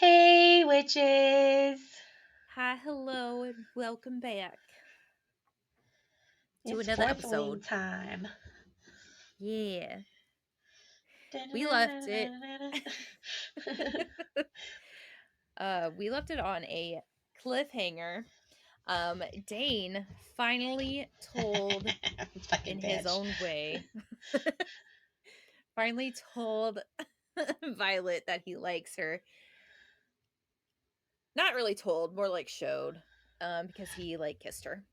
Hey, witches! Hi, hello, and welcome back to It's another fourth wing episode. time. Yeah, we left it. We left it on a cliffhanger. Dane finally told Fucking in his bitch. own way, finally told Violet that he likes her. Not really told, more like showed, because he like kissed her,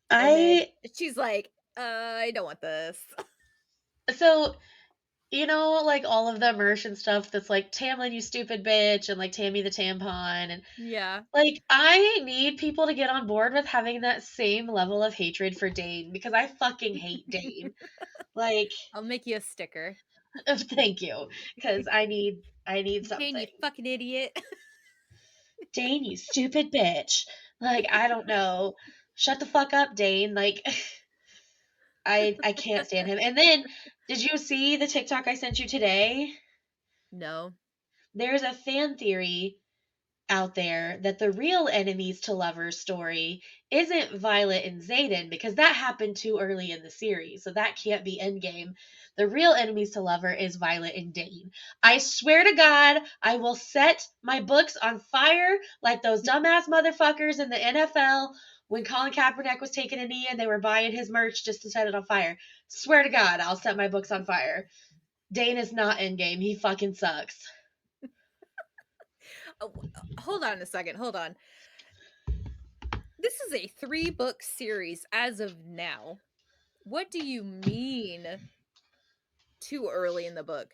and then I she's like, I don't want this." so like all of the immersion stuff that's like Tamlin, you stupid bitch, and like Tammy the tampon, and Yeah, like I need people to get on board with having that same level of hatred for Dane because I fucking hate Dane. Like, I'll make you a sticker. thank you, because I need Dane, something. you fucking idiot. Dane, you stupid bitch. Like, I don't know. Shut the fuck up, Dane. Like, I can't stand him. And then, did you see the TikTok I sent you today? No. There's a fan theory out there that the real enemies to lovers story isn't Violet and Xaden because that happened too early in the series, so that can't be Endgame. The real enemies to lover is Violet and Dane. I swear to God, I will set my books on fire like those dumbass motherfuckers in the NFL when Colin Kaepernick was taking a knee and they were buying his merch just to set it on fire. Swear to God, I'll set my books on fire. Dane is not Endgame. He fucking sucks. Oh, hold on a second. Hold on. This is a 3-book series as of now. What do you mean too early in the book?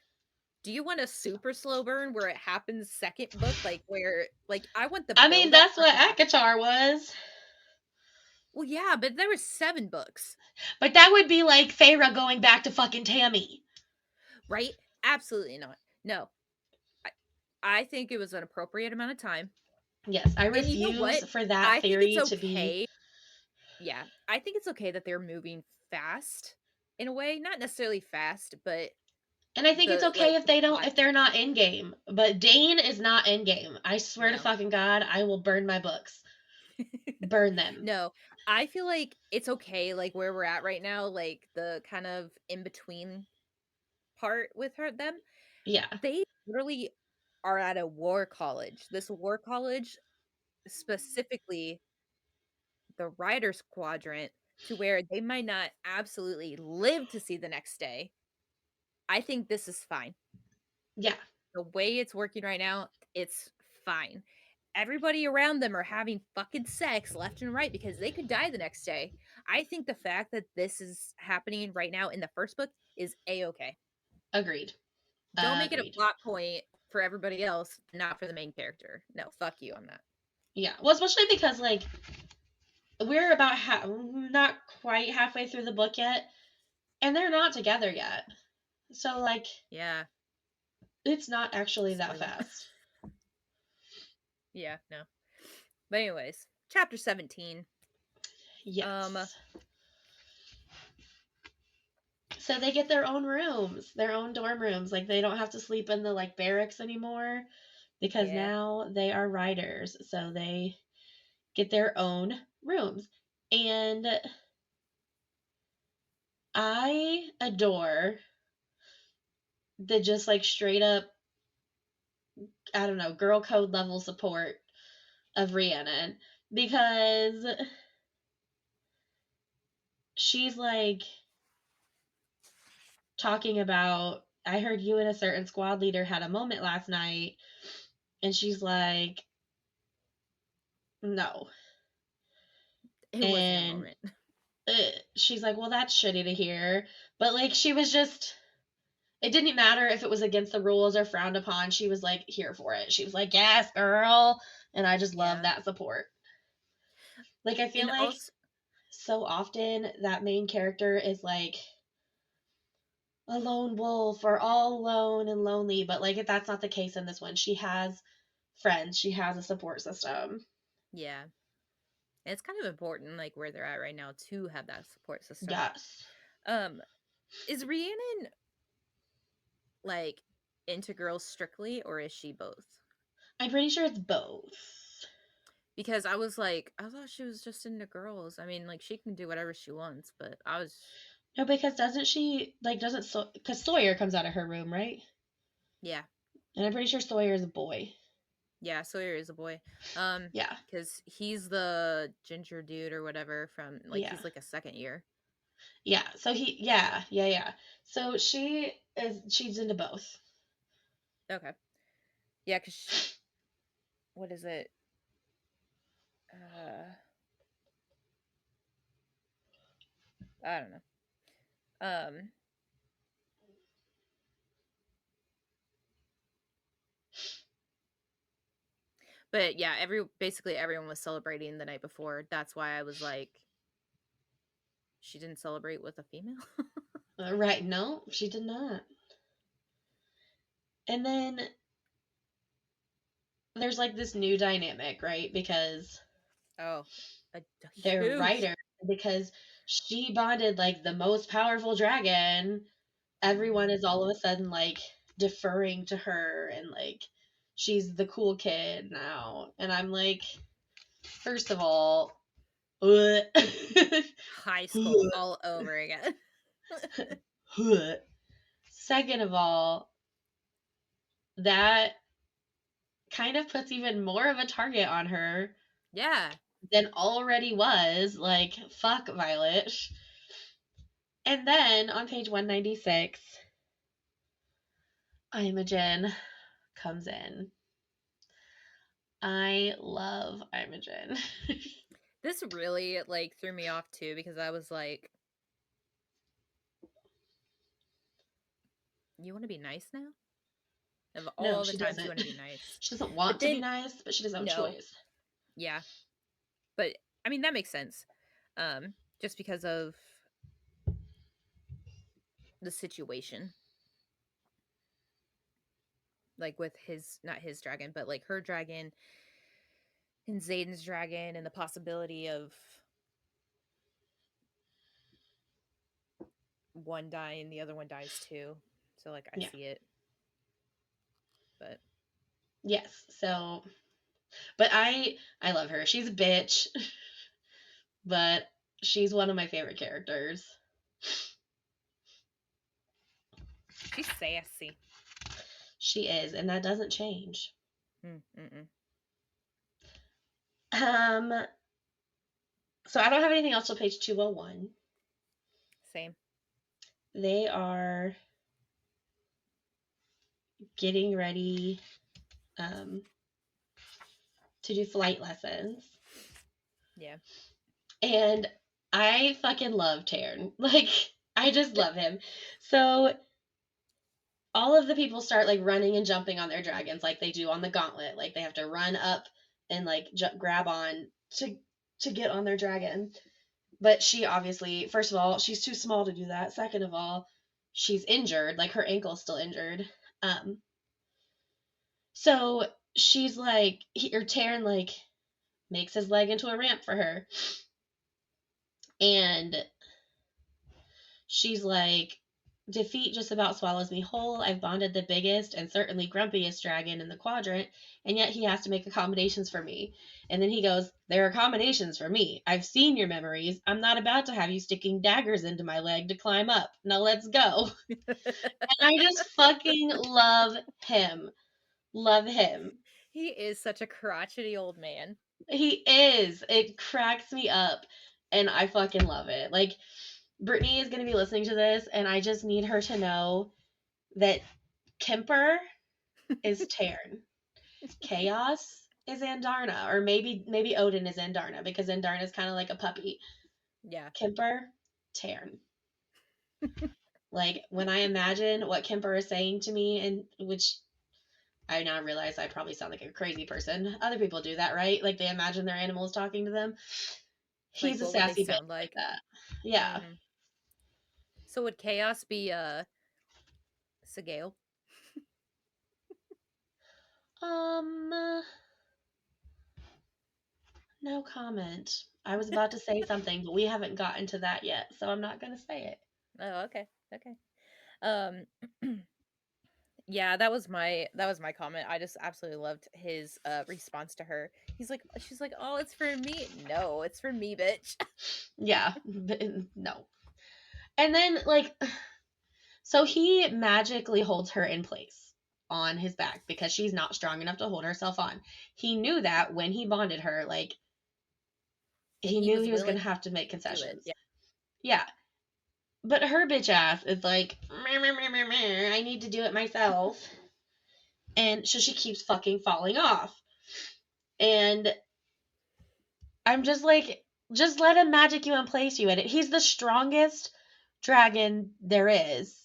Do you want a super slow burn where it happens second book, like where like I want the I mean, build up that's for what it to happen? Akatar was. Well, yeah, but there was 7 books, But that would be like Feyre going back to fucking Tammy. right? Absolutely not. No. I, I think it was an appropriate amount of time. Yes, I And you know refuse what? for that I think it's theory to be. okay. Yeah, I think it's okay that they're moving fast in a way, not necessarily fast, but And I think it's the okay like if the they don't, plot. if they're not in game. But Dane is not in game. I swear to No. fucking God, I will burn my books. Burn them. No. I feel like it's okay like where we're at right now, like the kind of in between part with her them. Yeah. They literally are at a war college. This war college, specifically the writer's quadrant, to where they might not absolutely live to see the next day. I think this is fine. Yeah. The way it's working right now, it's fine. Everybody around them are having fucking sex left and right because they could die the next day. I think the fact that this is happening right now in the first book is a-okay. Agreed. Don't make it a Agreed. plot point for everybody else, not for the main character. No, fuck you on that. Yeah. Well, especially because, like, we're about not quite halfway through the book yet, and they're not together yet. So, like, Yeah, it's not actually that spoiler. fast. Yeah, no. But anyways, chapter 17. Um Yes. So they get their own rooms, their own dorm rooms. Like they don't have to sleep in the like barracks anymore because yeah. now they are writers. So they get their own rooms. And I adore the just like straight up, I don't know, girl code level support of Rhiannon because she's like talking about, I heard you and a certain squad leader had a moment last night. And she's like, no. It wasn't a And moment. she's like, well, that's shitty to hear. But like, she was just, it didn't matter if it was against the rules or frowned upon. She was like here for it. She was like, yes, girl. And I just love Yeah. that support. Like, I feel And like also so often that main character is like a lone wolf or all alone and lonely. But like, that's not the case in this one. She has friends, she has a support system. yeah. And it's kind of important like where they're at right now to have that support system. Yes. Um is Rhiannon like into girls strictly or is she both? I'm pretty sure it's both. Because I was like, I thought she was just into girls. I mean, like she can do whatever she wants, but I was, No, because doesn't she like doesn't because Sawyer comes out of her room, right? yeah, And I'm pretty sure Sawyer is a boy. yeah. Sawyer is a boy, Yeah, because he's the ginger dude or whatever from like yeah, he's like a second year. yeah. So yeah. So she's into both. Okay, yeah, because what is it? Uh, I don't know. Um, but yeah, basically everyone was celebrating the night before. That's why I was like, she didn't celebrate with a female. Right? No, she did not. And then there's like this new dynamic, right? Because Oh, a their huge. writer, because she bonded like the most powerful dragon, everyone Mhm. is all of a sudden like deferring to her and like she's the cool kid now. And I'm like, first of all, High school all over again. second of all, that kind of puts even more of a target on her Yeah. than already was. Like, fuck Violet. And then on page 196, Imogen comes in. I love Imogen. This really like threw me off too because I was like, you want to be nice now? Of No, all the she times you doesn't. want to be nice. She doesn't But want to be then nice, but she doesn't have a no. choice. Yeah. But I mean that makes sense. Just because of the situation. Like with his not his dragon, but like her dragon and Zayden's dragon and the possibility of one dying, the other one dies too. So like I Yeah. see it. But Yes. So, but I love her. She's a bitch, but she's one of my favorite characters. she's sassy. She is, and that doesn't change. Mm-mm. Um, so I don't have anything else till page 201. Same. They are getting ready um, to do flight lessons. Yeah. And I fucking love Taryn. Like, I just love him. So all of the people start like running and jumping on their dragons like they do on the gauntlet. Like they have to run up and like grab on to get on their dragon. But she obviously, first of all, she's too small to do that. Second of all, she's injured. Like her ankle's still injured. Um, so she's like, or Taryn like makes his leg into a ramp for her, and she's like, defeat just about swallows me whole. I've bonded the biggest and certainly grumpiest dragon in the quadrant, and yet he has to make accommodations for me. And then he goes, there are accommodations for me. I've seen your memories. I'm not about to have you sticking daggers into my leg to climb up. Now let's go. And I just fucking love him. Love him. He is such a crotchety old man. He is. It cracks me up. And I fucking love it. Like, Brittany is going to be listening to this, and I just need her to know that Kemper is Tarn. Chaos is Andarna, or maybe Odin is Andarna because Andarna is kind of like a puppy. Yeah. Kemper, Tarn. Like when I imagine what Kemper is saying to me, and which I now realize I probably sound like a crazy person. Other people do that, right? Like they imagine their animals talking to them. Like He's a what would they sassy bitch sound like like? that. Yeah. Hmm. So would Chaos be Sigale? Um, no comment. I was about to say something, but we haven't gotten to that yet, so I'm not going to say it. Oh, okay. Okay. Um Yeah, that was my comment. I just absolutely loved his response to her. She's like, "Oh, it's for me." No, it's for me, bitch. Yeah, no. And then, like, so he magically holds her in place on his back because she's not strong enough to hold herself on. He knew that when he bonded her, like, And he he knew was he was willing going to have to make to do it. concessions. Yeah. Yeah. But her bitch ass is like, "Meh, meh, meh, meh, meh, I need to do it myself." And so she keeps fucking falling off. And I'm just like, just let him magic you and place you in it. He's the strongest dragon there is.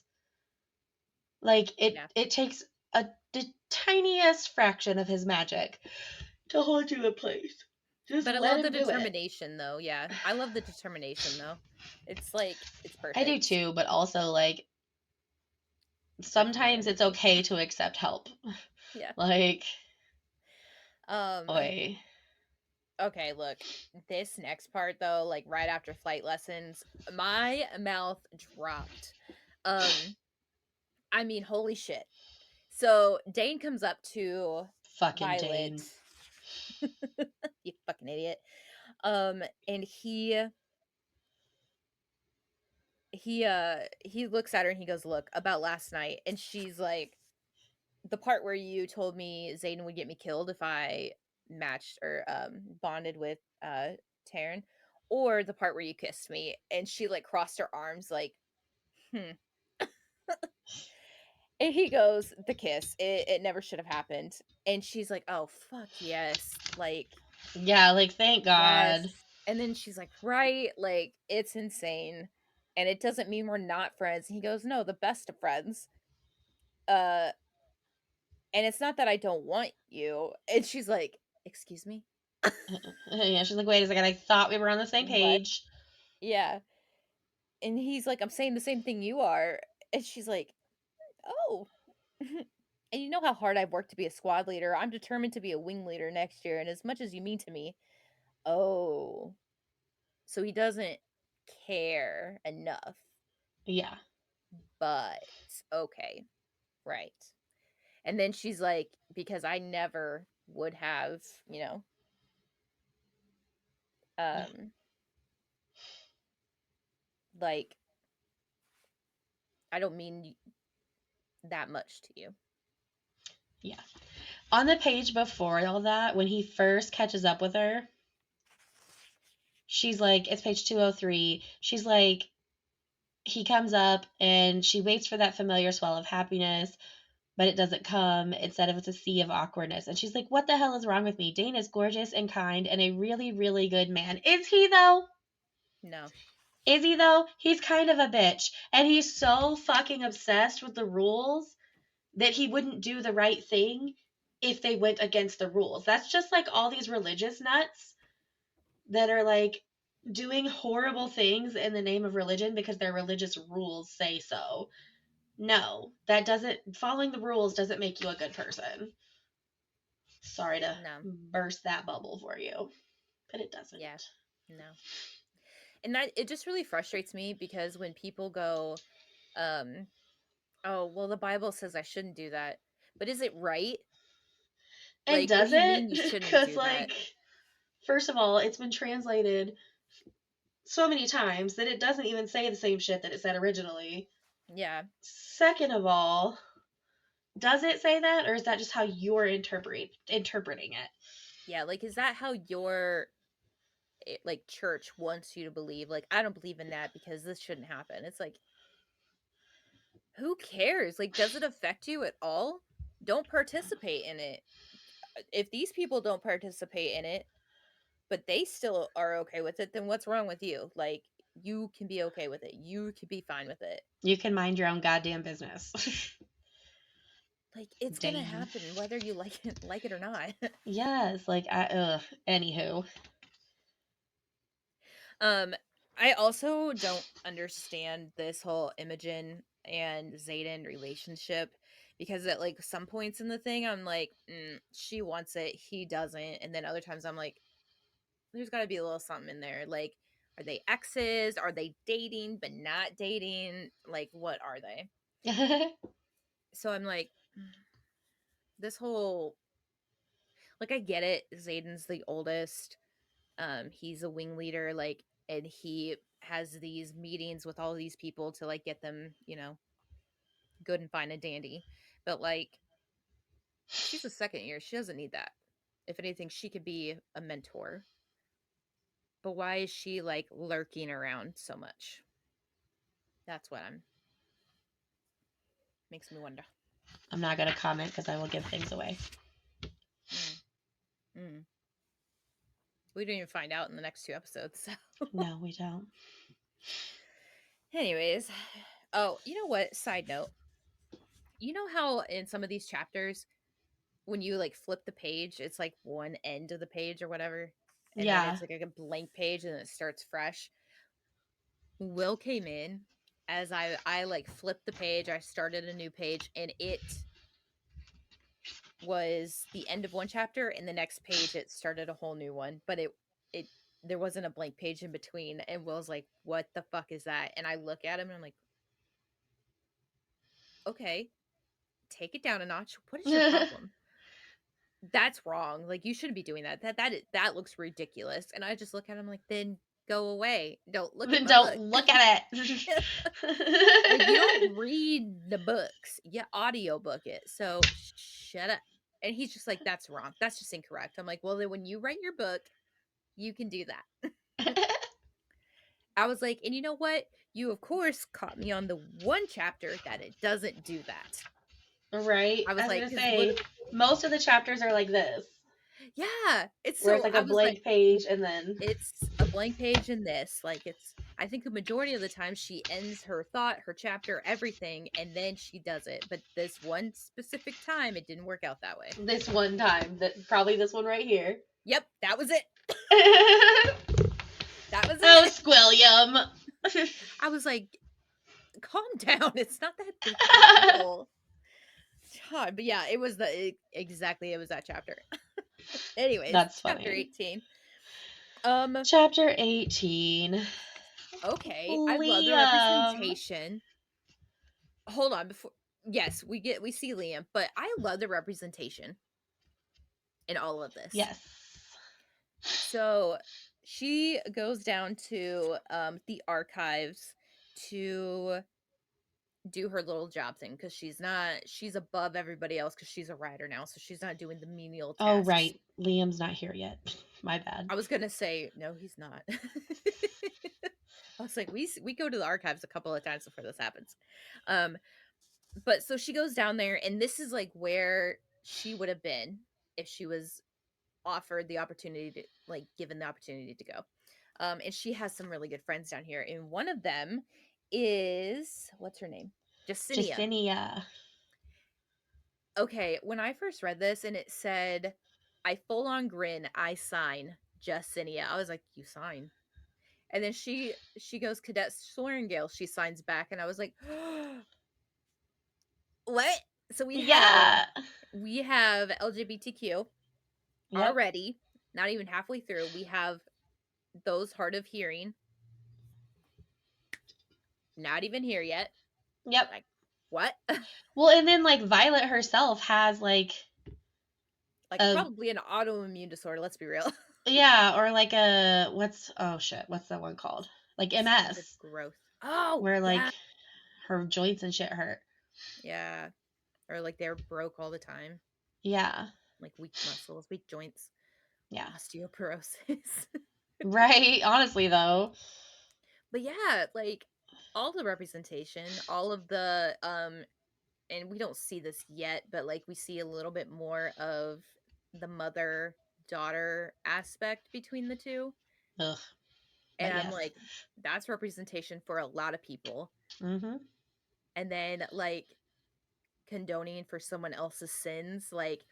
Like Yeah. it takes the tiniest fraction of his magic to hold you in place. Just But I let love the him do it. determination though. Yeah. I love the determination though. It's like it's I do perfect. too, but also like It's like my sometimes it's energy. okay to accept help. Yeah. Like, Um oi. okay, look. This next part though, like right after flight lessons, my mouth dropped. Um I mean, holy shit. So Dane comes up to Fucking Violet. Dane. You fucking idiot. And he looks at her and he goes, "Look, about last night." And she's like, "The part where you told me Zayden would get me killed if I matched or bonded with Taryn, or the part where you kissed me." And she like crossed her arms like, "Hmm." And he goes, "The kiss. It never should have happened." And she's like, "Oh, fuck yes." Like, Yeah, like thank God. yes. And then she's like, "Right, like it's insane. And it doesn't mean we're not friends." And he goes, "No, the best of friends. Uh and it's not that I don't want you." And she's like, "Excuse me?" Yeah, she's like, wait a second, I thought we were on the same What? page. Yeah. And he's like, "I'm saying the same thing you are." And she's like, "Oh." And you know how hard I've worked to be a squad leader. I'm determined to be a wing leader next year. And as much as you mean to me, oh, so he doesn't care enough. Yeah. But okay, right. And then she's like, "Because I never would have, you know, Yeah. um, like, I don't mean that much to you." Yeah. On the page before all that, when he first catches up with her, she's like, it's page 203. She's like, he comes up and she waits for that familiar swell of happiness, but it doesn't come. Instead of it's a sea of awkwardness. And she's like, what the hell is wrong with me? Dane is gorgeous and kind and a really, really good man. Is he though? No. Is he though? He's kind of a bitch. And he's so fucking obsessed with the rules that he wouldn't do the right thing if they went against the rules. That's just like all these religious nuts that are like doing horrible things in the name of religion because their religious rules say so. No, that doesn't, following the rules doesn't make you a good person. Sorry to No. burst that bubble for you, but it doesn't. Yeah. No. And that it just really frustrates me because when people go, um, "Oh, well, the Bible says I shouldn't do that." But is it right? And Like, what do does you mean it? you shouldn't Because, do that? like, first of all, it's been translated so many times that it doesn't even say the same shit that it said originally. Yeah. Second of all, does it say that, or is that just how you're interpreting it? Yeah, like is that how your like church wants you to believe? Like, I don't believe in that because this shouldn't happen. It's like, who cares? Like, does it affect you at all? Don't participate in it. If these people don't participate in it, but they still are okay with it, then what's wrong with you? Like, you can be okay with it. You can be fine with it. You can mind your own goddamn business. Like, it's gonna Dane. happen whether you like it or not. Yes, like anywho. um, I also don't understand this whole Imogen and Zayden relationship because at like some points in the thing, I'm like, she wants it, he doesn't, and then other times I'm like, there's got to be a little something in there. Like, are they exes? Are they dating but not dating? Like, what are they? So I'm like, this whole, like, I get it. Zayden's the oldest. He's a wing leader, like, and he has these meetings with all these people to like get them, good and fine and dandy. But like, she's a second year. She doesn't need that. If anything, she could be a mentor. But why is she like lurking around so much? That's what makes me wonder. I'm not going to comment because I will give things away. We don't even find out in the next 2 episodes. So. No, we don't. Anyways, oh, you know what? Side note. You know how in some of these chapters, when you like flip the page, it's like one end of the page or whatever, and then it's like a blank page and it starts fresh. Will came in as I like flipped the page. I started a new page, and it was the end of one chapter, and the next page it started a whole new one. But it there wasn't a blank page in between. And Will's like, "What the fuck is that?" And I look at him and I'm like, "Okay, take it down a notch. What is your problem?" That's wrong. Like, you shouldn't be doing that. That looks ridiculous. And I just look at him like, then go away. Don't look at my Don't book. look at it. Like, you don't read the books. You audiobook it. So shut up. And he's just like, that's wrong. That's just incorrect. I'm like, well, then when you write your book, you can do that. I was like, and you know what? You, of course, caught me on the one chapter that it doesn't do that. Right. I was like, gonna say, most of the chapters are like this. Yeah, it's where it's like a blank page, and then it's a blank page in this. Like, I think the majority of the time she ends her thought, her chapter, everything, and then she does it. But this one specific time, it didn't work out that way. This one time, probably this one right here. Yep, that was it. That was it. Oh, Squilliam. I was like, calm down. It's not that big. God, but yeah, it was exactly it was that chapter. Anyways, that's chapter funny. 18. Chapter 18. Okay, Liam. I love the representation. Hold on, yes, we see Liam, but I love the representation in all of this. Yes. So she goes down to the archives to do her little job thing, because she's above everybody else because she's a writer now, so she's not doing the menial tasks. Oh, right. Liam's not here yet. My bad. I was gonna say, no, he's not. I was like, we go to the archives a couple of times before this happens. But so she goes down there, and this is like where she would have been if she was offered the opportunity to, like, given the opportunity to go. And she has some really good friends down here, and one of them is, what's her name? Justinia. Okay, when I first read this and it said, I full on grin, I sign Justinia, I was like, you sign? And then she goes, Cadet Sorengale, she signs back, and I was like, what? So we have LGBTQ already, not even halfway through. We have those hard of hearing, not even here yet. Yep. Like, what? Well, and then like Violet herself has like probably an autoimmune disorder, let's be real. Yeah, or like what's that one called? Like MS. Growth. Oh, where like her joints and shit hurt. Yeah. Or like they're broke all the time. Yeah. Like weak muscles, weak joints. Yeah. Osteoporosis. Right. Honestly, though. But yeah, like all the representation, all of the and we don't see this yet, but like we see a little bit more of the mother-daughter aspect between the two. Ugh. And I'm like, that's representation for a lot of people. Mm-hmm. And then like condoning for someone else's sins, like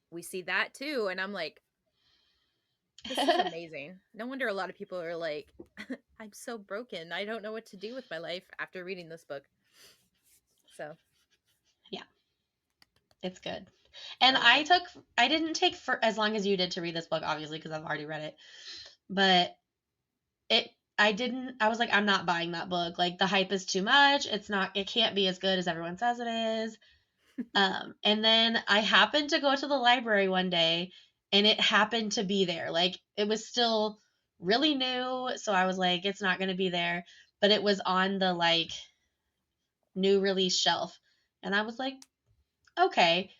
we see that too. And I'm like, this is amazing. No wonder a lot of people are like, I'm so broken. I don't know what to do with my life after reading this book. So, yeah. It's good. And I didn't take for as long as you did to read this book, obviously, because I've already read it. But I was like, I'm not buying that book. Like, the hype is too much. It can't be as good as everyone says it is. And then I happened to go to the library one day and it happened to be there. Like it was still really new, so I was like, it's not gonna be there. But it was on the like new release shelf. And I was like, okay.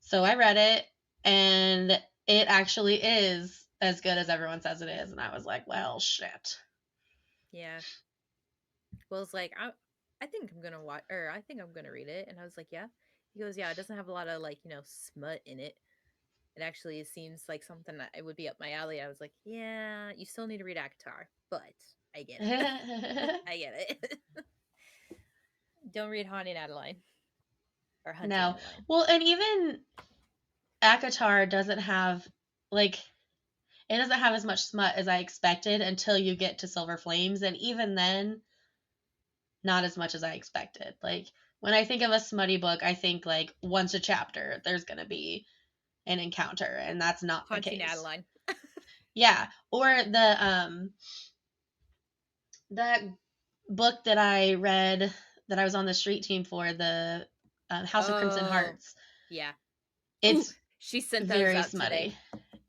So I read it and it actually is as good as everyone says it is. And I was like, well, shit. Yeah. Will's like, I think I'm gonna watch, or I think I'm gonna read it, and I was like, yeah. He goes, yeah, it doesn't have a lot of like smut in it. It actually seems like something that it would be up my alley. I was like, yeah, you still need to read Akatar, but I get it. I get it. Don't read Haunting Adeline or Hunting No. Adeline. Well, and even ACOTAR doesn't have like it doesn't have as much smut as I expected until you get to Silver Flames, and even then, not as much as I expected. Like when I think of a smutty book, I think like once a chapter there's gonna be an encounter, and that's not the Haunting case. Adeline. Yeah, or that book that I read that I was on the street team for, the House of Crimson Oh, Hearts. yeah. Ooh, It's she sent those very out today. smutty.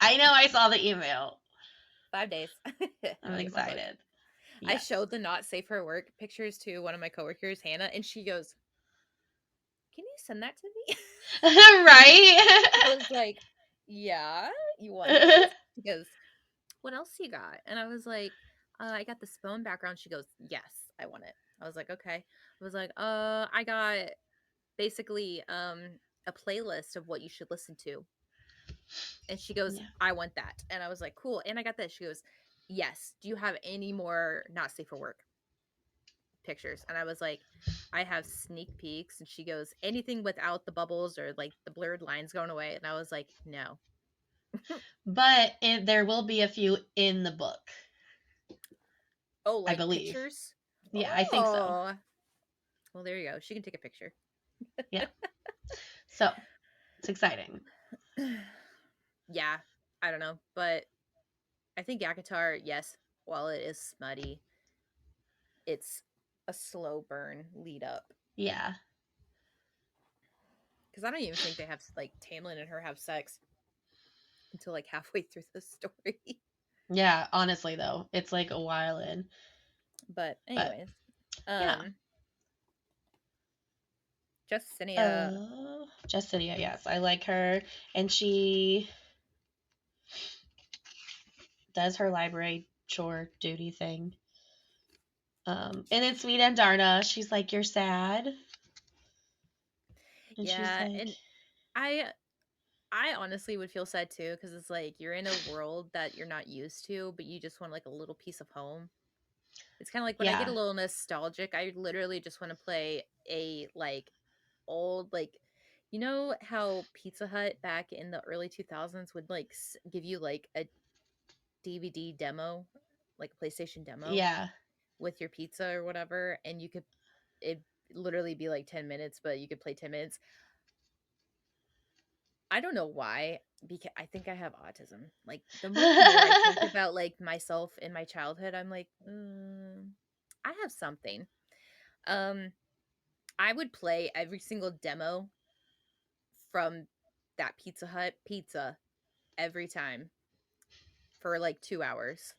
I know, I saw the email. 5 days. I'm I'll get my book. excited. I Yes. showed the not safe for work pictures to one of my coworkers, Hannah, and she goes, "Can you send that to me?" I Right? was like, "Yeah, you want this?" She goes, "What else you got?" And I was like, "I got the Spoon background." She goes, "Yes, I want it." I was like, "Okay." I was like, I got basically a playlist of what you should listen to." And she goes, Yeah. "I want that." And I was like, "Cool." And I got this. She goes, "Yes. Do you have any more not safe for work pictures?" And I was like, "I have sneak peeks." And she goes, "Anything without the bubbles or like the blurred lines going away?" And I was like, "No." But there will be a few in the book, Oh, I like believe. pictures? Yeah, I think so. Oh. Well, there you go. She can take a picture. Yeah. So it's exciting. Yeah, I don't know, but I think Yakatar, yes, while it is smutty, it's a slow burn lead up. Yeah. Because I don't even think they have like Tamlin and her have sex until like halfway through the story. Yeah, honestly though, it's like a while in. But But anyways, yeah. um, Justinia. Justinia, yes. I like her. And she does her library chore duty thing. And then Sweet and Darna, she's like, "You're sad." And she's Yeah, like, and I I honestly would feel sad too because it's like you're in a world that you're not used to, but you just want like a little piece of home. It's kind of like when I get yeah, a little nostalgic, I literally just want to play a like old like how Pizza Hut back in the early 2000s would like give you like a DVD demo, like a PlayStation demo yeah. with your pizza or whatever, and you could it literally be like 10 minutes, but you could play 10 minutes. I don't know why, because I think I have autism. Like the more and more I think about like myself in my childhood, I'm like, I have something. Um, I would play every single demo from that Pizza Hut pizza every time for like 2 hours.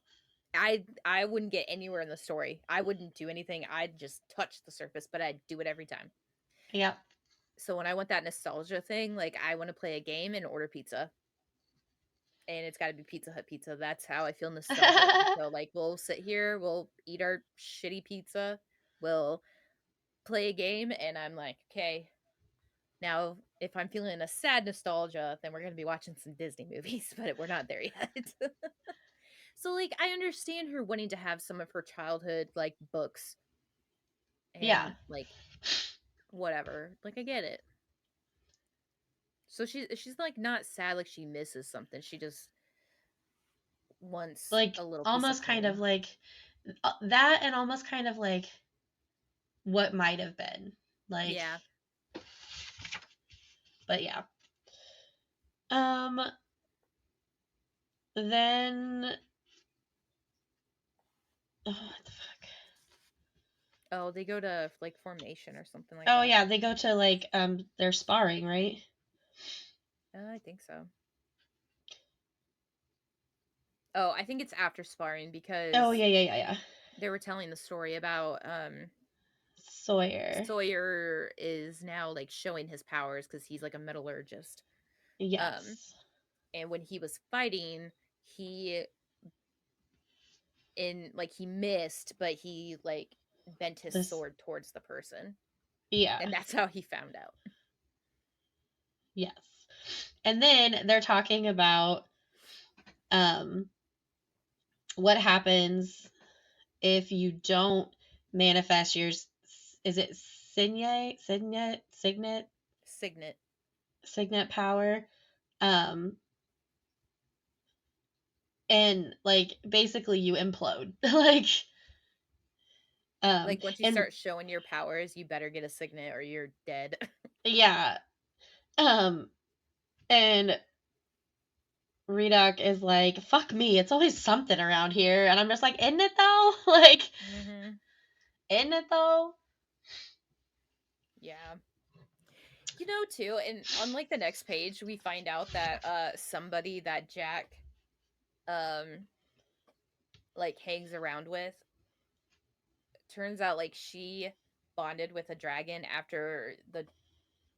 I wouldn't get anywhere in the story. I wouldn't do anything. I'd just touch the surface, but I'd do it every time. Yep. So when I want that nostalgia thing, like I want to play a game and order pizza. And it's got to be Pizza Hut pizza. That's how I feel nostalgic. So like we'll sit here, we'll eat our shitty pizza, we'll play a game, and I'm like, okay. Now, if I'm feeling a sad nostalgia, then we're gonna be watching some Disney movies, but we're not there yet. So like I understand her wanting to have some of her childhood like books Yeah. and like whatever. Like I get it. So she's like not sad like she misses something. She just wants Like a little piece of almost kind of home. like that, and almost kind of like what might have been. Like, Yeah. but yeah. Um, then, oh, what the fuck? Oh, they go to like formation or something like Oh that. yeah, they go to like they're sparring, right? I think so. Oh, I think it's after sparring Oh because yeah. they were telling the story about Sawyer. Sawyer is now like showing his powers because he's like a metallurgist. Um, Yes. and when he was fighting, he he missed, but he like bent his This sword towards the person, yeah. and that's how he found out. Yes. And then they're talking about um what happens if you don't manifest your is it Signet. signet power um and like basically you implode like Like once you and start showing your powers, you better get a signet or you're dead. yeah um and Redoc is like fuck me, it's always something around here, and I'm just like, isn't it though? Like, Mm-hmm. isn't it though? Yeah. Too, and on like the next page, we find out that somebody that Jack um like hangs around with, turns out like she bonded with a dragon after the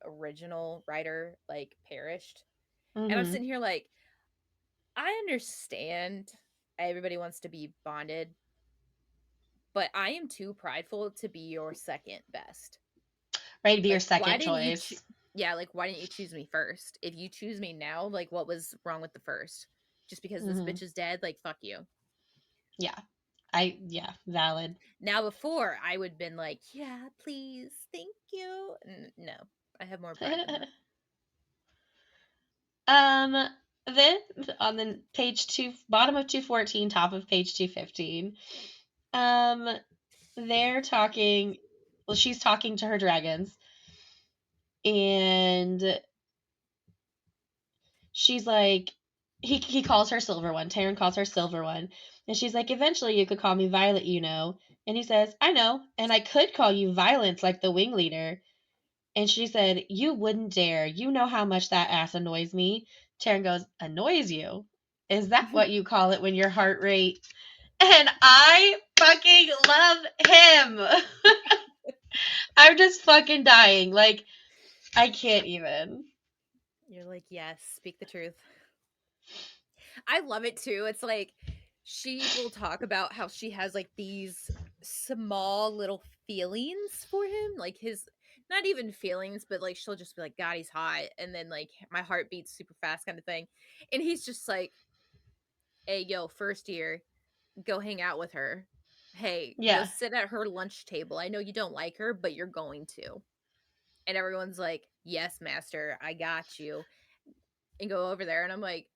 original writer like perished. And I'm Mm-hmm. sitting here like, I understand everybody wants to be bonded, but I am too prideful to be your second best. Right, to be your Like, why second didn't choice. yeah, like why didn't you choose me first? If you choose me now, like what was wrong with the first? Just because this Mm-hmm. bitch is dead, like fuck you. Yeah, yeah, valid. Now before I would have been like, yeah, please, thank you. No, I have more pride than that. um then on the page two, bottom of 214, top of page 215, um they're talking, well, she's talking to her dragons, and she's like, he calls her Silver One. Taryn calls her Silver One, and she's like, eventually you could call me Violet, you know. And he says, I know, and I could call you Violence like the wing leader. And she said, you wouldn't dare. You know how much that ass annoys me. Taryn goes, annoys you? Is that what you call it when your heart rate? And I fucking love him. I'm just fucking dying. Like, I can't even. You're like, yes, speak the truth. I love it too. It's like she will talk about how she has like these small little feelings for him, like his not even feelings, but like she'll just be like, God, he's hot, and then like my heart beats super fast kind of thing. And he's just like, hey, yo, first year, go hang out with her. Hey, go Yeah. sit at her lunch table. I know you don't like her, but you're going to. And everyone's like, yes, master, I got you. And go over there. And I'm like,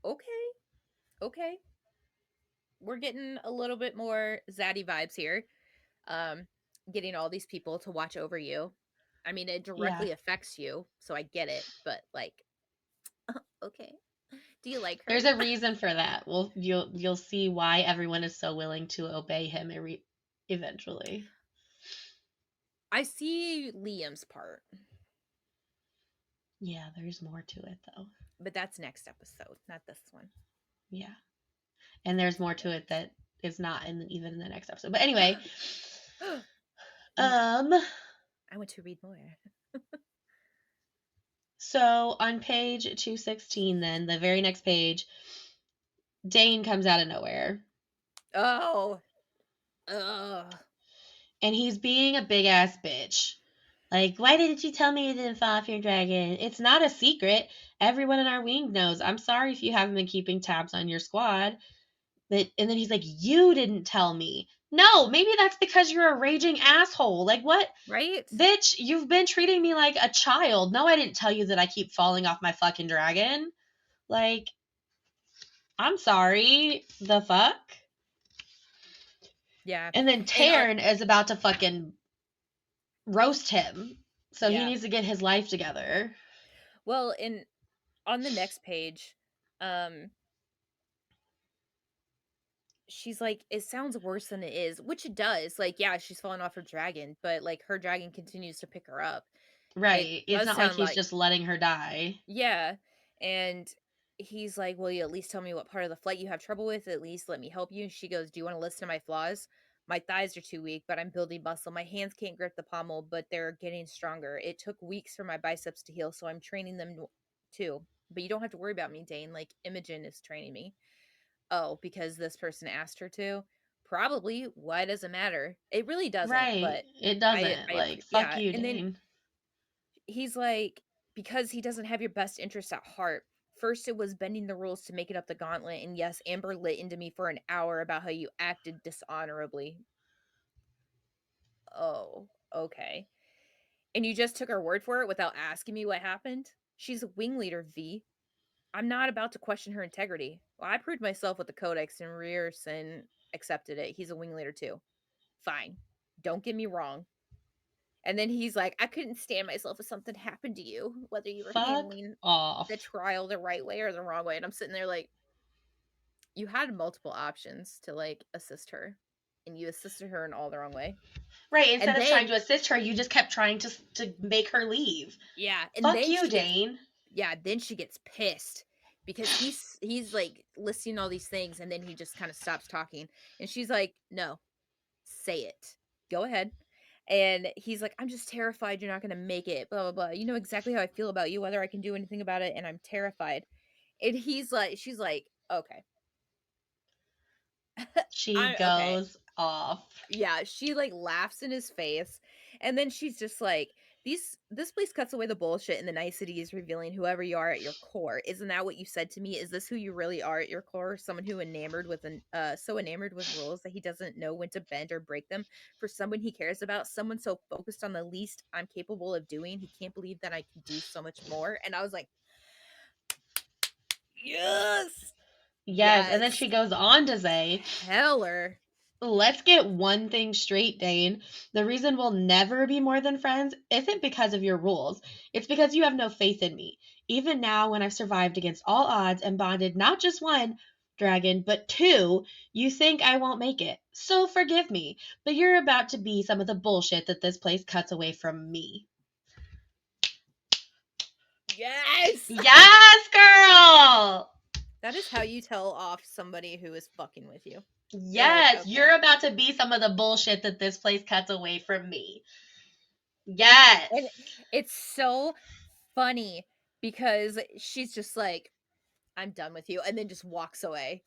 okay, okay. We're getting a little bit more zaddy vibes here. Um, Getting all these people to watch over you. I mean, it Yeah. directly affects you, so I get it, but like, okay. Do you like her? There's a reason for that. Well, you'll see why everyone is so willing to obey him eventually. I see Liam's part, Yeah, there's more to it though. but that's next episode, not this one. Yeah. And there's more to it that is not even in the next episode. But anyway, um I want to read more. so on page 216, then the very next page, Dane comes out of nowhere. Oh, ugh. And he's being a big ass bitch. Like, why didn't you tell me you didn't fall off your dragon? It's not a secret. Everyone in our wing knows. I'm sorry if you haven't been keeping tabs on your squad. But and then he's like, you didn't tell me. No, maybe that's because you're a raging asshole. Like, what? Right? Bitch, you've been treating me like a child. No, I didn't tell you that I keep falling off my fucking dragon. Like, I'm sorry. The fuck? Yeah. And then And Taryn is about to fucking roast him. So he yeah. needs to get his life together. Well, in on the next page, um she's like, "It sounds worse than it is," which it does. Like, yeah, she's fallen off her dragon, but like her dragon continues to pick her up. It Right. It's does not like sound he's like, just letting her die. yeah. And he's like, "Will you at least tell me what part of the flight you have trouble with? At least let me help you." She goes, "Do you want to listen to my flaws? My thighs are too weak, but I'm building muscle. My hands can't grip the pommel, but they're getting stronger. It took weeks for my biceps to heal, so I'm training them too. But you don't have to worry about me, Dane. Like Imogen is training me." Oh, because this person asked her to? Probably. Why does it matter? It really doesn't, Right. but It doesn't. I Like, fuck yeah, you, and then Dane. he's like, because he doesn't have your best interest at heart. First, it was bending the rules to make it up the gauntlet, and yes, Amber lit into me for an hour about how you acted dishonorably. Oh, okay. And you just took her word for it without asking me what happened? She's a wing leader, V. I'm not about to question her integrity. Well, I proved myself with the Codex, and Rierson accepted it. He's a wing leader too. Fine. Don't get me wrong. And then he's like, I couldn't stand myself if something happened to you, whether you were Fuck handling the off. trial the right way or the wrong way. And I'm sitting there like, you had multiple options to like assist her, and you assisted her in all the wrong way. Right. And Instead of trying then, to assist her, you just kept trying to make her leave. yeah, and Fuck then you, she gets, Dane. yeah, then she gets pissed because he's like listing all these things, and then he just kind of stops talking, and she's like, no, say it. Go ahead. And he's like, I'm just terrified you're not going to make it, blah, blah, blah. You know exactly how I feel about you, whether I can do anything about it. And I'm terrified. And he's like, she's like, okay. She I'm okay. goes off. Yeah. She like laughs in his face. And then she's just like, this place cuts away the bullshit and the niceties, revealing whoever you are at your core. Isn't that what you said to me? Is this who you really are at your core? Someone who enamored with an so enamored with rules that he doesn't know when to bend or break them for someone he cares about, someone so focused on the least I'm capable of doing, he can't believe that I can do so much more. And I was like, yes, Yes. And then yes, she goes on to say, Heller. let's get one thing straight, Dane. The reason we'll never be more than friends isn't because of your rules. It's because you have no faith in me. Even now, when I've survived against all odds and bonded not just one dragon, but two, you think I won't make it. So forgive me. But you're about to be some of the bullshit that this place cuts away from me. Yes. Yes, girl! That is how you tell off somebody who is fucking with you. You're like, Yes, okay. you're about to be some of the bullshit that this place cuts away from me. Yes. And it's so funny because she's just like, I'm done with you, and then just walks away.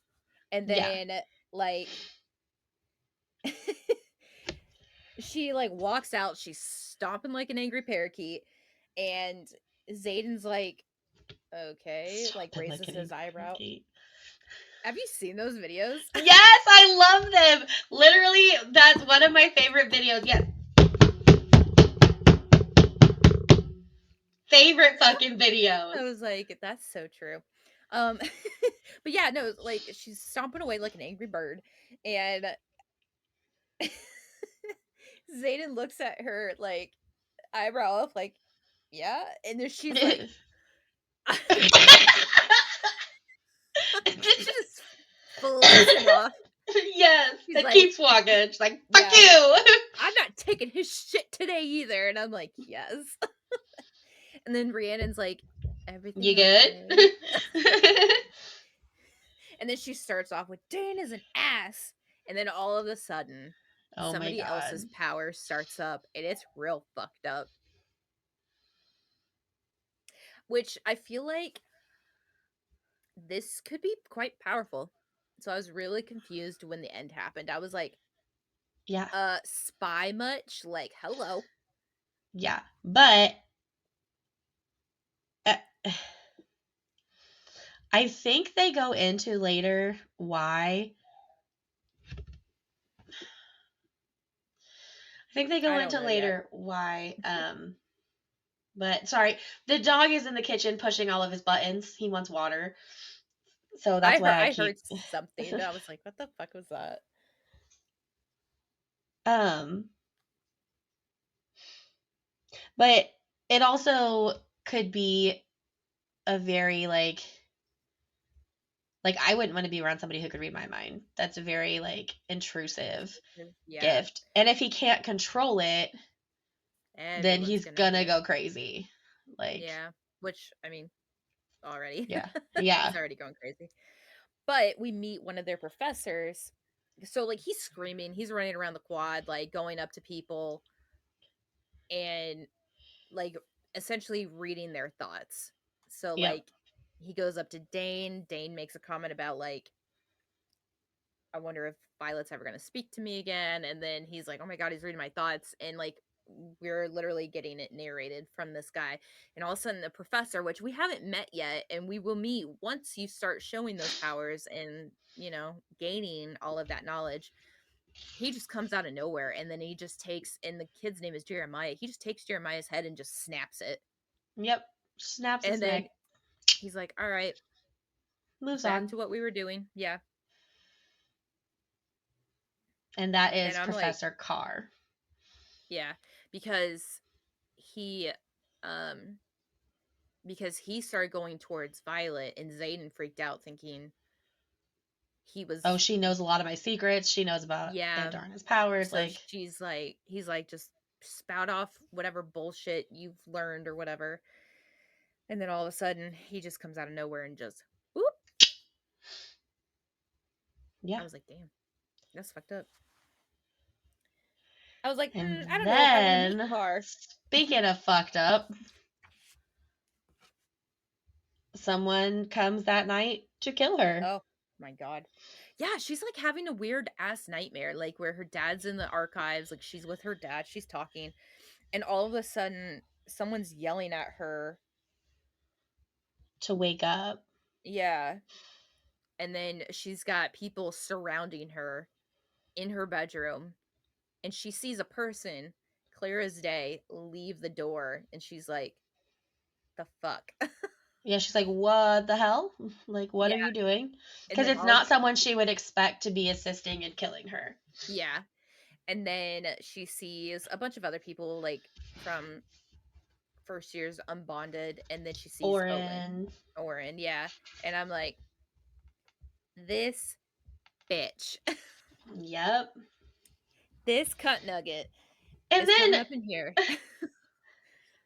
And Yeah. then like she like walks out, she's stomping like an angry parakeet, and Zayden's like, okay, like Stomping like raises an his angry eyebrow. parakeet. Have you seen those videos? Yes, I love them. Literally, that's one of my favorite videos. Yes. Favorite fucking videos. I was like, that's so true. Um but yeah, no, like she's stomping away like an angry bird, and Zayden looks at her like eyebrow up, like, yeah, and then she's like, she's just flitzing off. Yes, She's and like, keeps walking. She's like, fuck yeah, you. I'm not taking his shit today either. And I'm like, yes. And then Rhiannon's like, You everything good? okay? And then she starts off with, Dane is an ass. And then all of a sudden, Oh my somebody god. else's power starts up, and it's real fucked up. Which I feel like this could be quite powerful. So I was really confused when the end happened. I was like, Yeah. spy much? Like, hello. Yeah. But uh, I think they go into later why. I think they go I don't into know yet. later why. But sorry, the dog is in the kitchen pushing all of his buttons. He wants water. So that's why I I heard keep something. I was like, what the fuck was that? um but it also could be a very like Like, I wouldn't want to be around somebody who could read my mind. That's a very, like, intrusive Yeah, gift. And if he can't control it, then everyone's he's gonna gonna do. go crazy. Like, Yeah, which I mean, already yeah. he's Yeah. already going crazy. But we meet one of their professors. So like he's screaming, he's running around the quad, like going up to people and like essentially reading their thoughts. So Yep. like he goes up to Dane. Dane makes a comment about like, I wonder if Violet's ever gonna speak to me again. And then he's like, oh my god, he's reading my thoughts. And like we're literally getting it narrated from this guy. And all of a sudden the professor, which we haven't met yet, and we will meet once you start showing those powers and gaining all of that knowledge, he just comes out of nowhere and then he just takes, and the kid's name is Jeremiah, he just takes Jeremiah's head and just snaps it. Yep. Snaps And its then neck. he's like, all right, Moves back on. to what we were doing. Yeah. And that And is I'm like, Professor Carr. yeah, because he um he started going towards Violet and Zayden freaked out thinking he Oh, was she knows a lot of my secrets. She knows about yeah. Andarna's powers. So Like, she's like, he's like, just spout off whatever bullshit you've learned or whatever. And then all of a sudden he just comes out of nowhere and just whoop. I yeah. was like, damn, that's fucked up. I was like, I And don't know if I want to meet then, Carr. speaking of fucked up, someone comes that night to kill her. Oh my god. Yeah, she's like having a weird ass nightmare, like where her dad's in the archives, like she's with her dad, she's talking, and all of a sudden someone's yelling at her. To wake up. Yeah. And then she's got people surrounding her in her bedroom, and she sees a person clear as day leave the door, and she's like, the fuck. Yeah, she's like, what the hell? Like, what Yeah. are you doing? And Because then it's all not someone she would expect to be assisting in killing her. yeah. And then she sees a bunch of other people like from first year's unbonded, and then she sees Orin. Oren, yeah. And I'm like, this bitch. Yep. This cunt nugget And is coming then, up in here.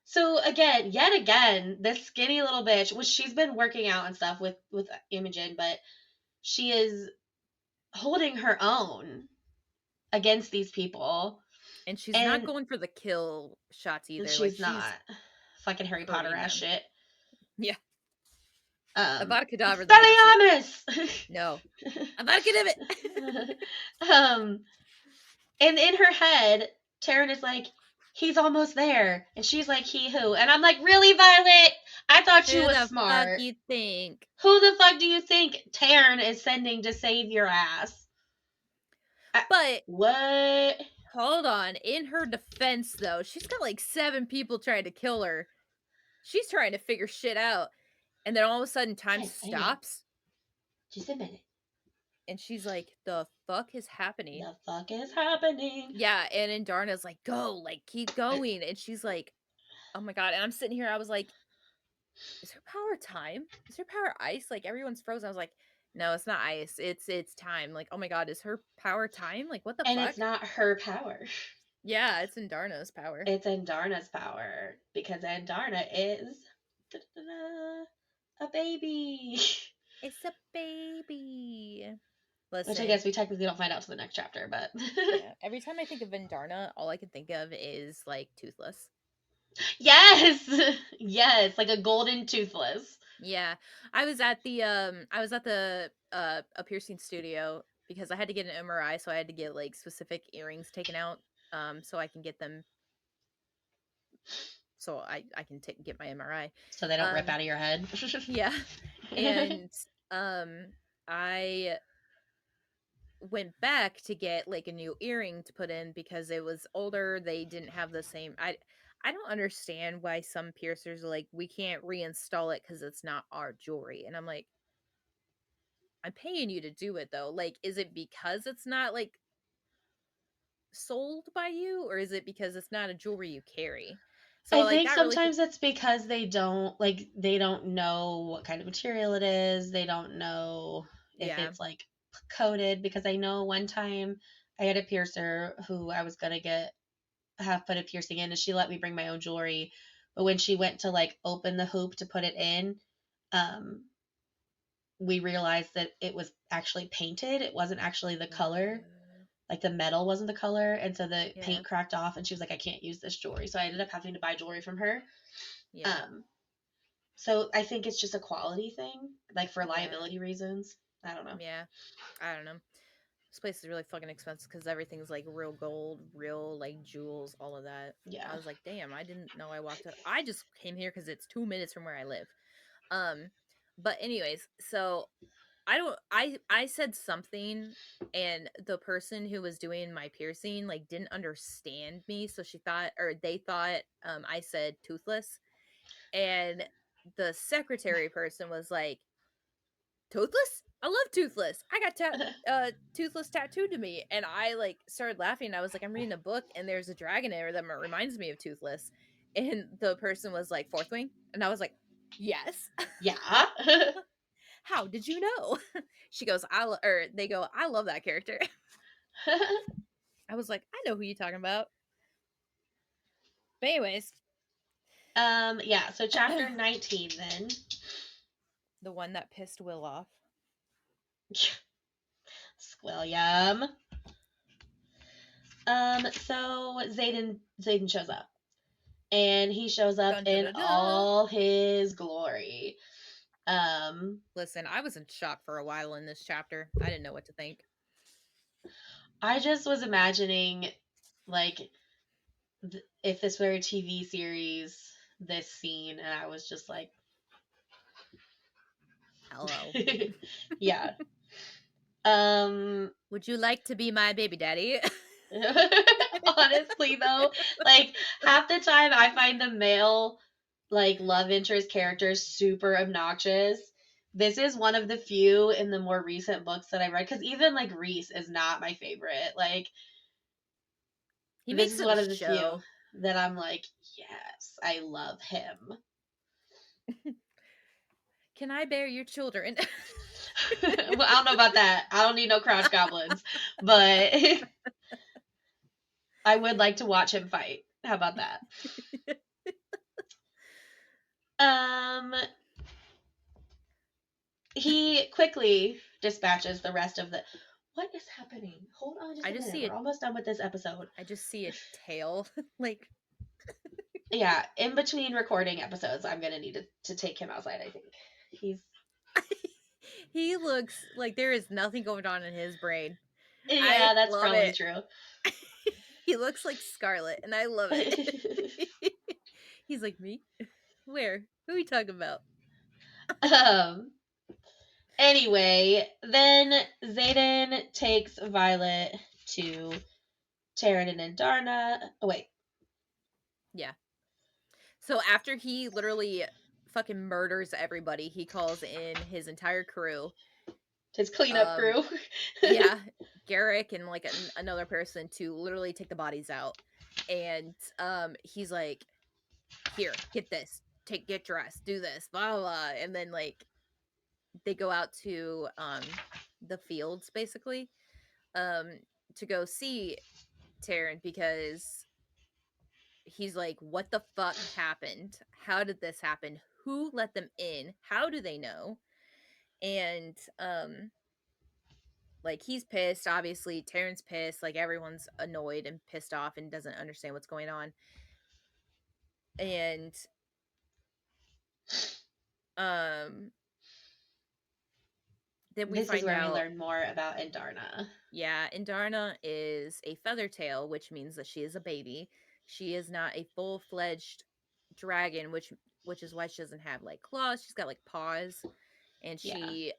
so again, yet again, this skinny little bitch, which she's been working out and stuff with Imogen, but she is holding her own against these people, And she's not and going for the kill shots either. Like she's she's not fucking Harry Potter hurting ass them. shit. Yeah. Um, Avada Kedavra them asses. Expelliarmus. No. Avada Kedavra. um, and in her head, Taryn is like, he's almost there, and she's like, he who, and I'm like, really, Violet? I thought you Who was the fuck smart. you think? Who the fuck do you think Taryn is sending to save your ass? But What? hold on. In her defense, though, she's got like 7 people trying to kill her. She's trying to figure shit out. And then all of a sudden, time Yes, I know. stops. Just a minute. And she's like, the fuck is happening? The fuck is happening? Yeah. And Darna's like, go, like, keep going. And she's like, oh my God. And I'm sitting here, I was like, is her power time? Is her power ice? Like, everyone's frozen. I was like, no, it's not ice. It's time. Like, oh my God, is her power time? Like, what the And fuck? it's not her power. Yeah, it's in Darna's power. It's Andarna's power. Because Andarna is a baby. It's a baby. Which I Listen, guess we technically don't find out till the next chapter, but yeah. Every time I think of Vendarna, all I can think of is like Toothless. yes, yes, like a golden toothless. Yeah, I was at the a piercing studio because I had to get an MRI, so I had to get like specific earrings taken out, so I can get them, so I can get my MRI. So they don't rip Um, out of your head. yeah, and um, I went back to get like a new earring to put in because it was older. They didn't have the same. I don't understand why some piercers are like, we can't reinstall it because it's not our jewelry. And I'm like, I'm paying you to do it though. Like, is it because it's not like sold by you, or is it because it's not a jewelry you carry? So I like think that really sometimes it's because they don't know what kind of material it is. They don't know if yeah. it's like coated, because I know one time I had a piercer who I was gonna get have put a piercing in, and she let me bring my own jewelry. But when she went to like open the hoop to put it in, um, we realized that it was actually painted. It wasn't actually the color. What? Like the metal wasn't the color, and so the Yeah. paint cracked off, and she was like, "I can't use this jewelry." So I ended up having to buy jewelry from her. Yeah. Um, so I think it's just a quality thing, like for Yeah. liability reasons. I don't know. Yeah. I don't know. This place is really fucking expensive because everything's like real gold, real like jewels, all of that. Yeah. I was like, damn, I didn't know I walked up. I just came here because it's 2 minutes from where I live. Um, but anyways, so I don't I said something and the person who was doing my piercing like didn't understand me, so she thought or they thought I said toothless. And the secretary person was like, "Toothless? I love toothless. I got toothless tattooed to me." And I like started laughing. I was like, "I'm reading a book and there's a dragon there that reminds me of toothless." And the person was like, "Fourth wing?" And I was like, "Yes." Yeah. How did you know? She goes, or they go, I love that character. I was like, I know who you're talking about. But anyways, yeah, so chapter 19 then. the one that pissed Will off. Squilliam. So Zayden shows up. And he shows up Dun dun in dun dun. all his glory. Um, Listen, I was in shock for a while in this chapter. I didn't know what to think. I just was imagining, like, if this were a TV series, this scene, and I was just like, Hello. yeah. Um, Would you like to be my baby daddy? honestly, though, like, half the time I find the male, like, love interest characters super obnoxious. This is one of the few in the more recent books that I read, because even, like, Reese is not my favorite. Like, He this makes is it a one of the few show. that I'm like, yes, I love him. Can I bear your children? Well, I don't know about that. I don't need no crouch goblins, but I would like to watch him fight. How about that? Um, he quickly dispatches the rest of the. What is happening? Hold on just I a just minute. see We're a almost done with this episode. I just see a tail. Like Yeah, in between recording episodes, I'm gonna need to take him outside. I think he's. he looks like there is nothing going on in his brain. I Yeah, that's love probably it. true. He looks like Scarlet, and I love it. He's like, me? Where? Who are you talking about? um. Anyway, then Zayden takes Violet to Taryn and Darna. Oh wait, Yeah. So after he literally fucking murders everybody, he calls in his entire crew. his cleanup Um, crew. yeah, Garrick and like another person to literally take the bodies out. And he's like, here, get this, get dressed, do this, blah blah, blah. And then like they go out to the fields basically um to go see Taryn because he's like, what the fuck happened? How did this happen? Who let them in? How do they know? And like he's pissed, obviously. Taryn's pissed, like everyone's annoyed and pissed off and doesn't understand what's going on. And um then we This is find where we out, learn more about Indarna. yeah, Indarna is a feather tail, which means that she is a baby. She is not a full-fledged dragon, which is why she doesn't have like claws. She's got like paws, and Yeah. she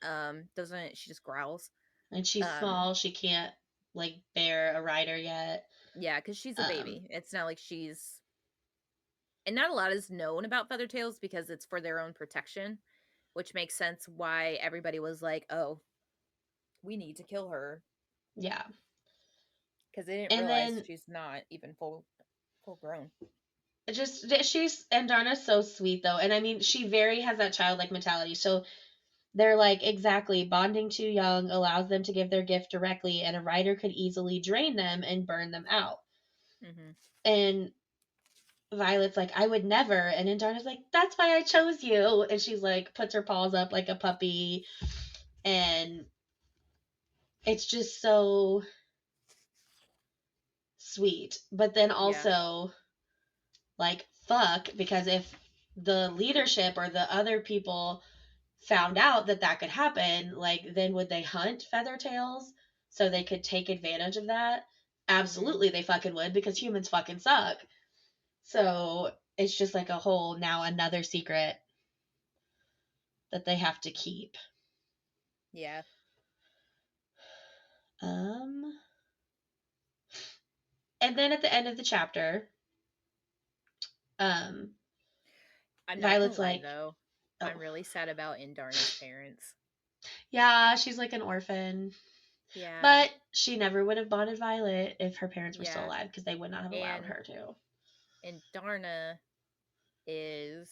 doesn't she just growls. And she's Um small. She can't, like, bear a rider yet. yeah, cuz she's a Um, baby. It's not like she's and not a lot is known about feather tails because it's for their own protection, which makes sense why everybody was like, "Oh, we need to kill her," yeah. cuz they didn't And realize then she's not even full grown. And Darna's so sweet though. And I mean, she very has that childlike mentality. So they're like, exactly, bonding too young allows them to give their gift directly, and a writer could easily drain them and burn them out. Mhm. And Violet's like, I would never. And then Darna's like, that's why I chose you. And she's like, puts her paws up like a puppy. And it's just so sweet. But then Yeah. also, like, fuck, because if the leadership or the other people found out that that could happen, like, then would they hunt Feathertails so they could take advantage of that? Mhm. Absolutely, they fucking would, because humans fucking suck. So it's just like a whole now another secret that they have to keep. Yeah. Um, and then at the end of the chapter, um, I'm not gonna Violet's lie like, though. oh, I'm really sad about Indarna's parents. yeah, she's like an orphan. Yeah. But she never would have bonded Violet if her parents were still Yeah. alive because they would not have allowed And her to. Darna is,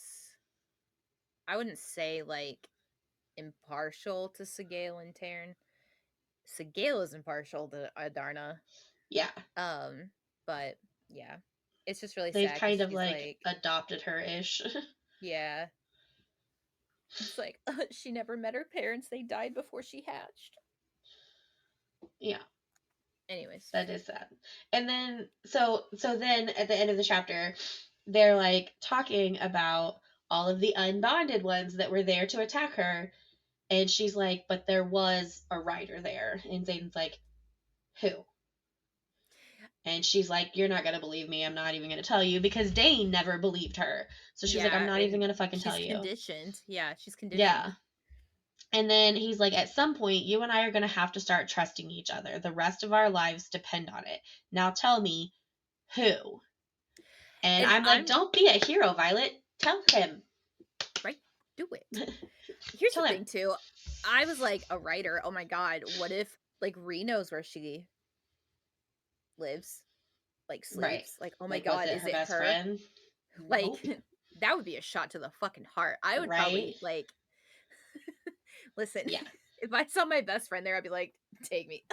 I wouldn't say like impartial to Sigale and Taryn. Sigale is impartial to Darna. Yeah, But yeah. It's just really they've sad because kind of she's like like, adopted her ish. yeah. It's like she never met her parents. They died before she hatched. Yeah, Anyways. that is sad. And then so then at the end of the chapter, they're like talking about all of the unbonded ones that were there to attack her. And she's like, but there was a writer there. And Zayden's like, who? And she's like, you're not going to believe me. I'm not even going to tell you because Dane never believed her. So she's like, I'm Yeah, not even and going to fucking tell she's you. conditioned. Yeah, she's Yeah. conditioned. And then he's like, at some point, you and I are going to have to start trusting each other. The rest of our lives depend on it. Now tell me who. And And I'm like, I'm don't be a hero, Violet. Tell him. right. Do it. Here's the Tell him. thing too. I was like a writer. Oh my god, what if like Ree knows where she lives, like Right. sleeps? Like, oh my Like, was god, it is her it best her? friend? Like Nope. that would be a shot to the fucking heart. I would Right? probably like listen. Yeah. If I saw my best friend there, I'd be like, take me.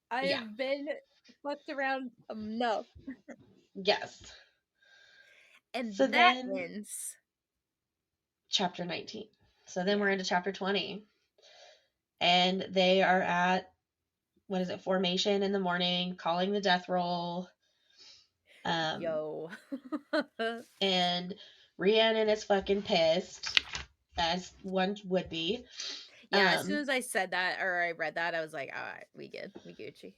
I Yeah. have been fucked around enough. Yes. And So that then, ends. chapter 19. So then we're Yeah. into chapter 20. And they are at, what is it, formation in the morning, calling the death roll. Yo. And Rhiannon is fucking pissed, as one would be. Yeah, as soon as I said that or I read that, I was like, all right, we good. We Gucci.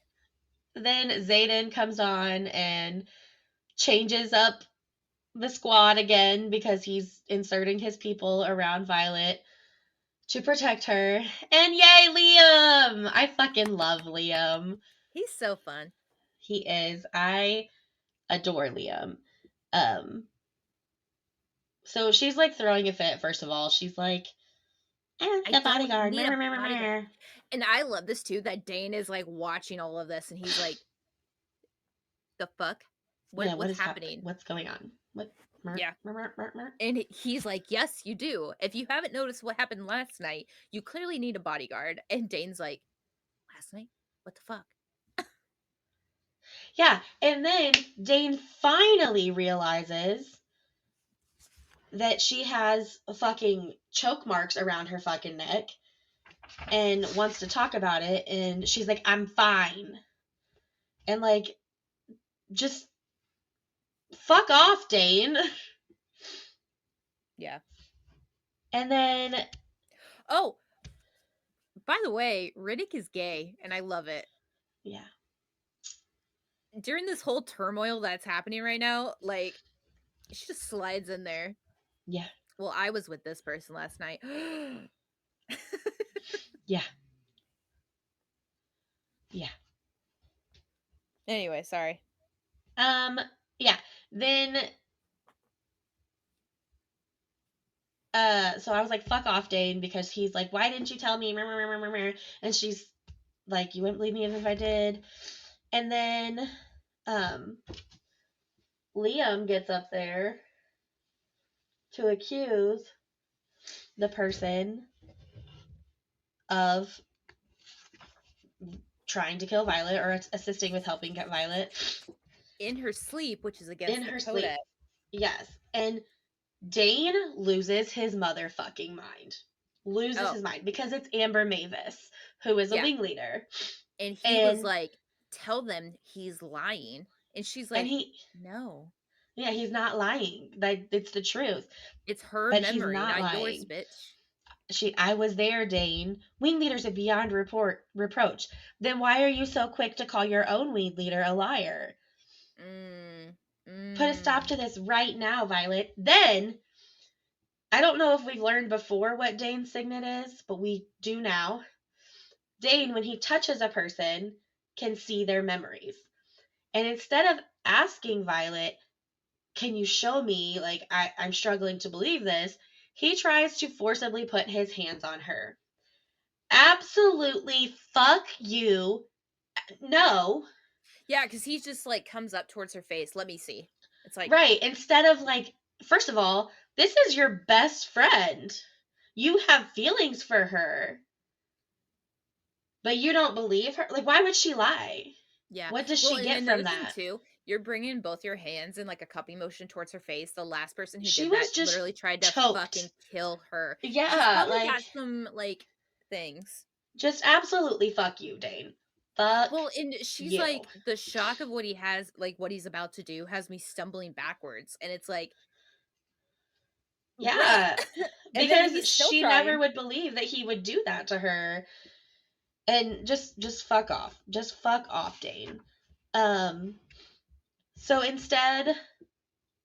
Then Xaden comes on and changes up the squad again because he's inserting his people around Violet to protect her. And yay, Liam! I fucking love Liam. He's so fun. He is. I adore Liam. Um, so she's like throwing a fit, first of all. She's like, I the don't bodyguard. need a bodyguard. And I love this too that Dane is like watching all of this and he's like, the fuck? Yeah, what What's is happening? happening? What's going on? What? Yeah. And he's like, yes, you do. If you haven't noticed what happened last night, you clearly need a bodyguard. And Dane's like, last night? What the fuck? Yeah, and then Dane finally realizes that she has fucking choke marks around her fucking neck and wants to talk about it. And she's like, I'm fine. And like, just fuck off, Dane. Yeah. And then, Oh, by the way, Riddick is gay and I love it. yeah. During this whole turmoil that's happening right now, like, she just slides in there. Yeah. Well, I was with this person last night. Yeah. Yeah. Anyway, sorry. Yeah. Then so I was like, fuck off, Dane, because he's like, why didn't you tell me? And she's like, you wouldn't believe me if I did. And then Liam gets up there to accuse the person of trying to kill Violet or assisting with helping get Violet In her sleep, which is in against the her sleep. codex. Yes. And Dane loses his motherfucking mind. Loses Oh, his mind because it's Amber Mavis, who is a yeah. wing leader. And he was And like, tell them he's lying. And she's and like, he no, yeah, he's not lying. Like it's the truth. it's her But he's memory, not not yours, lying. bitch. I was there, Dane. Wing leaders are beyond reproach. Then why are you so quick to call your own wing leader a liar? Mm, Put a stop mm. to this right now, Violet. Then I don't know if we've learned before what Dane's signet is, but we do now. Dane, when he touches a person, can see their memories. And instead of asking Violet, can you show me? Like, I'm struggling to believe this. He tries to forcibly put his hands on her. Absolutely fuck you. No. Yeah, because he just like comes up towards her face. Let me see. It's like, Right. Instead of, like, first of all, this is your best friend. You have feelings for her, but you don't believe her. Like, why would she lie? yeah. What does Well, she and get another from thing that? too, you're bringing both your hands in like a cupping motion towards her face. The last person who She did was that just literally tried to fucking choked. kill her. She's Yeah, probably like, got some like things. just absolutely fuck you, Dane. Fuck Well, and she's you. like, the shock of what he has, like what he's about to do, has me stumbling backwards. And it's like, bruh. Yeah, And then because he's still she never trying. would believe that he would do that to her. And just fuck off. Just fuck off, Dane. Um so instead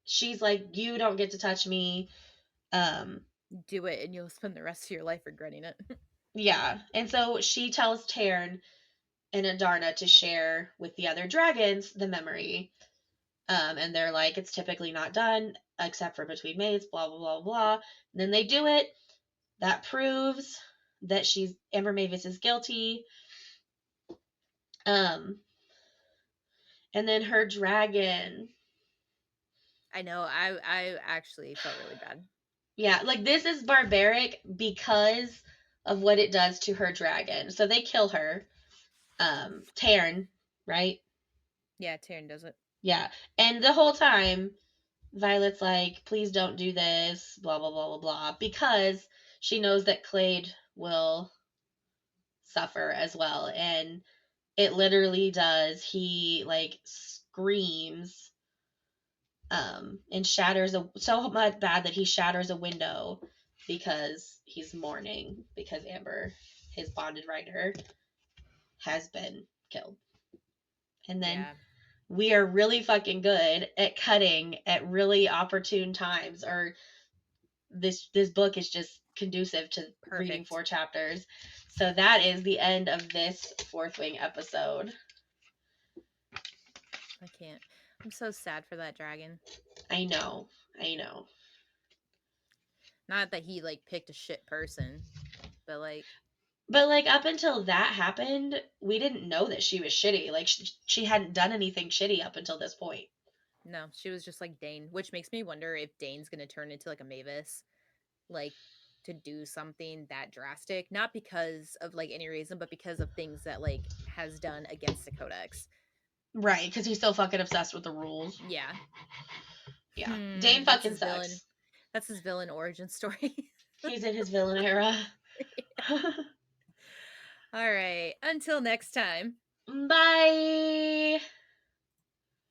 she's like, you don't get to touch me. Um Do it and you'll spend the rest of your life regretting it. yeah. And so she tells Taryn and Adarna to share with the other dragons the memory. And they're like, it's typically not done except for between mates, blah blah blah blah. And then they do it. That proves that she's Amber Mavis is guilty. Um, and then her dragon. I know. I actually felt really bad. Yeah, like this is barbaric because of what it does to her dragon. So they kill her. Taryn, right? Yeah, Taryn does it. Yeah. And the whole time, Violet's like, please don't do this, blah blah blah blah blah, because she knows that Clade will suffer as well. And it literally does. He like screams and shatters a so much bad that he shatters a window because he's mourning because Amber, his bonded rider, has been killed. And then Yeah. we are really fucking good at cutting at really opportune times, or this book is just conducive to reading Perfect. 4 chapters. So that is the end of this Fourth Wing episode. I can't. I'm so sad for that dragon. I know. I know. Not that he like picked a shit person, but like, But like up until that happened, we didn't know that she was shitty. Like she hadn't done anything shitty up until this point. no, she was just like Dane, which makes me wonder if Dane's gonna turn into like a Mavis, like to do something that drastic, not because of like any reason, but because of things that like has done against the Codex. Right, because he's so fucking obsessed with the rules. Yeah. Yeah. Dane That's fucking his villain. sucks. That's his villain origin story. He's in his villain era. All right. Until next time. Bye.